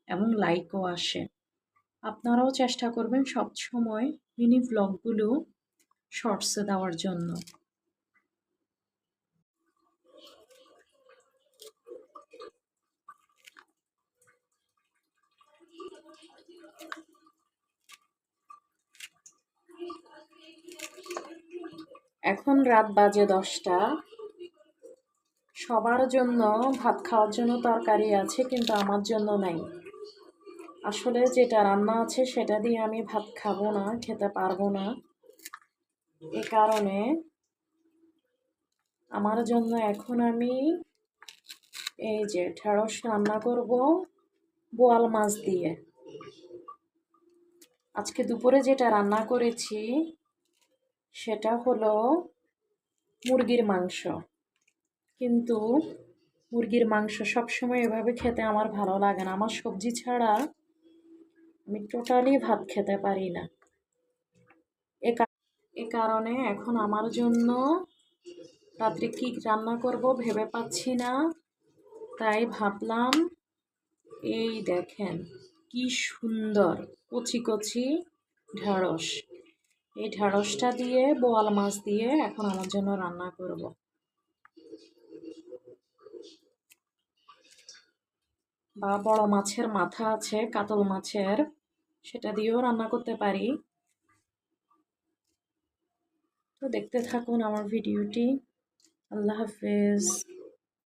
এবং লাইকও আসে। আপনারাও চেষ্টা করবেন সবসময় মিনি ব্লগগুলো শর্টসে দেওয়ার জন্য। এখন রাত বাজে 10টা। সবার জন্য ভাত খাওয়ার জন্য তরকারি আছে, কিন্তু আমার জন্য নাই। আসলে যেটা রান্না আছে সেটা দিয়ে আমি ভাত খাবো না, খেতে পারবো না। এ কারণে আমার জন্য এখন আমি এই যে ঢেঁড়স রান্না করব বোয়াল মাছ দিয়ে। আজকে দুপুরে যেটা রান্না করেছি সেটা হলো মুরগির মাংস, কিন্তু মুরগির মাংস সবসময় এভাবে খেতে আমার ভালো লাগে না। আমার সবজি ছাড়া আমি টোটালি ভাত খেতে পারি না। এ কারণে এখন আমার জন্য রাত্রে কি রান্না করব ভেবে পাচ্ছি না। তাই ভাবলাম, এই দেখেন কি সুন্দর কচি কচি ঢেঁড়স, এই ঢেঁড়সটা দিয়ে বোয়াল মাছ দিয়ে এখন আমার জন্য রান্না করব। বা বড় মাছের মাথা আছে, কাতল মাছের, সেটা দিয়েও রান্না করতে পারি। তো দেখতে থাকুন আমার ভিডিওটি। আল্লাহ হাফেজ।